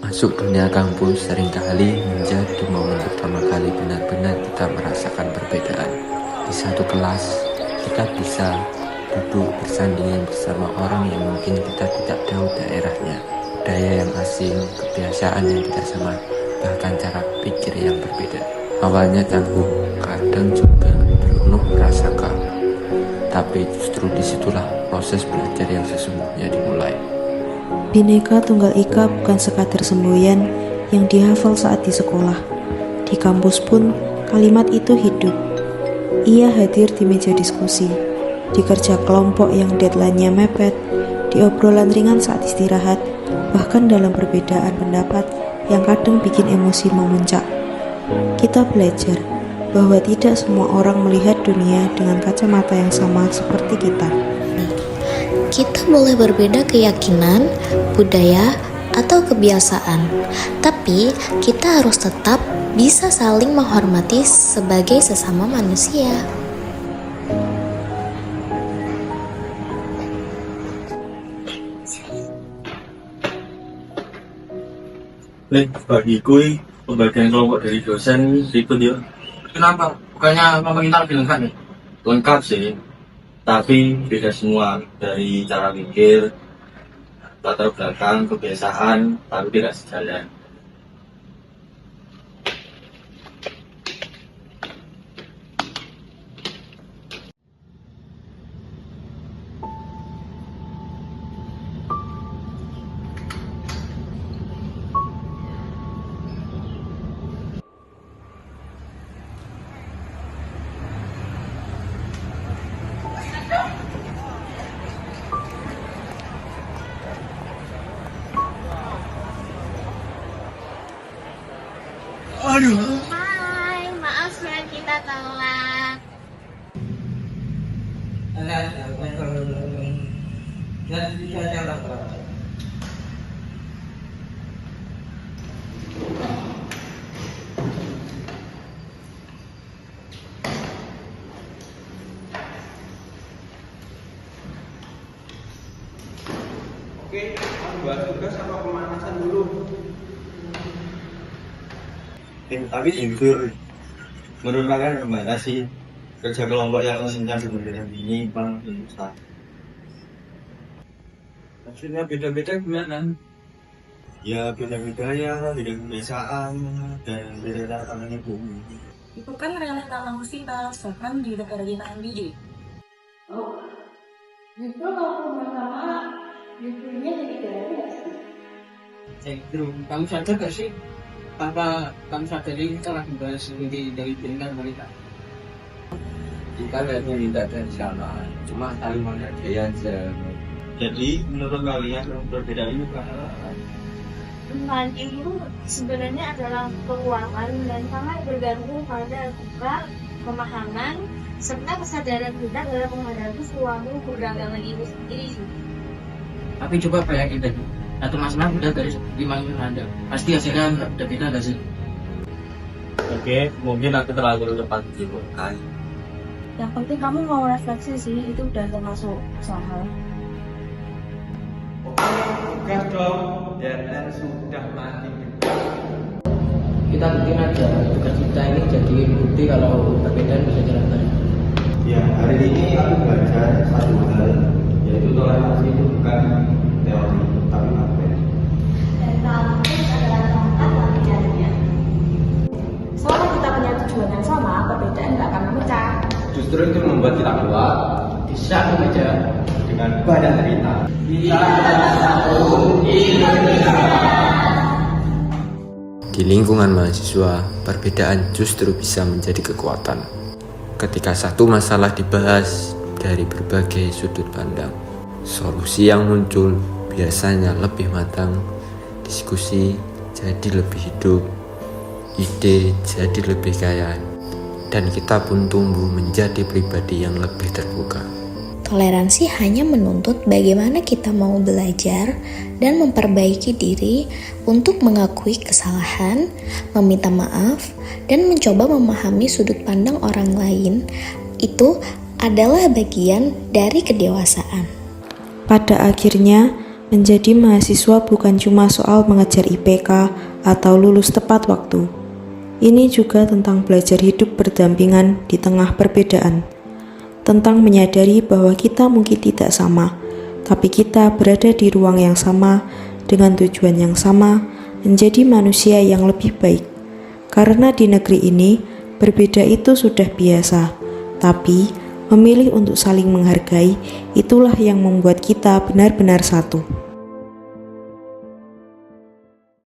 Masuk dunia kampus seringkali menjadi momen pertama kali benar-benar kita merasakan perbedaan. Di satu kelas, kita bisa duduk bersandingan bersama orang yang mungkin kita tidak tahu daerahnya, budaya yang asing, kebiasaan yang tidak sama, bahkan cara pikir yang berbeda. Awalnya canggung, kadang juga penuh rasa kamu. Tapi justru disitulah proses belajar yang sesungguhnya dimulai. Bhinneka Tunggal Ika bukan sekadar semboyan yang dihafal saat di sekolah. Di kampus pun kalimat itu hidup. Ia hadir di meja diskusi, di kerja kelompok yang deadline-nya mepet, di obrolan ringan saat istirahat, bahkan dalam perbedaan pendapat yang kadang bikin emosi memuncak. Kita belajar bahwa tidak semua orang melihat dunia dengan kacamata yang sama seperti kita. Kita boleh berbeda keyakinan, budaya, atau kebiasaan, tapi kita harus tetap bisa saling menghormati sebagai sesama manusia. Bagiku pembagian kelompok dari dosen ribet ya. Kenapa? Bukannya pemerintah lebih lengkap nih? Lengkap sih, tapi beda semua dari cara pikir, latar belakang, kebiasaan, tapi tidak sejalan. Hai, maaf ya kita telat. Oke, aku buat tugas sama pemanasan dulu. Tapi jujur, menurut kalian gimana sih kerja kelompok yang sebenarnya ini bang susah? Maksudnya beda-beda gimana? Ya beda-beda ya, beda kebiasaan dan beda cara pandangnya bumi. Itu kan realita manusia, bahkan di negara kita sendiri. Oh, justru kalau sama justrunya jadi dari sih. Kamu sadar gak sih? Apa kamu sadari kita lagi bahas ini dari benar mereka? Kita lihatnya tidak ada salah, cuma saling menghargai aja. Jadi menurut kalian perbedaan ini apa? Teman itu sebenarnya adalah peluangan dan sangat bergantung pada kita, pemahaman, serta kesadaran kita dalam menghadapi suatu perdagangan itu sendiri. Tapi coba bayangin tadi, satu masalah udah dari 5 minggu Anda, pasti hasilnya udah beda gak sih? Oke, mungkin aku terlalu cepat gitu. Yang penting kamu mau refleksi sih, itu udah termasuk usaha. Tugas dong, dan sudah mati. Kita bikin aja tugas kita ini jadi bukti kalau perbedaan bisa jalan bareng. Ya, hari ini aku belajar satu hal, yaitu toleransi itu bukan teori, tapi praktek. Dan kampus adalah tempat latihannya. Selama kita punya tujuan yang sama, perbedaan nggak akan memecah. Justru itu membuat kita kuat, Bisa aja. dengan banyak cerita. Di lingkungan mahasiswa, perbedaan justru bisa menjadi kekuatan. Ketika satu masalah dibahas dari berbagai sudut pandang, solusi yang muncul biasanya lebih matang, diskusi jadi lebih hidup, ide jadi lebih kaya, dan kita pun tumbuh menjadi pribadi yang lebih terbuka. Toleransi hanya menuntut bagaimana kita mau belajar dan memperbaiki diri untuk mengakui kesalahan, meminta maaf, dan mencoba memahami sudut pandang orang lain. Itu adalah bagian dari kedewasaan. Pada akhirnya, Menjadi mahasiswa bukan cuma soal mengejar IPK atau lulus tepat waktu. Ini juga tentang belajar hidup berdampingan di tengah perbedaan. Tentang menyadari bahwa kita mungkin tidak sama, tapi kita berada di ruang yang sama dengan tujuan yang sama, menjadi manusia yang lebih baik. Karena di negeri ini, berbeda itu sudah biasa, tapi memilih untuk saling menghargai itulah yang membuat kita benar-benar satu.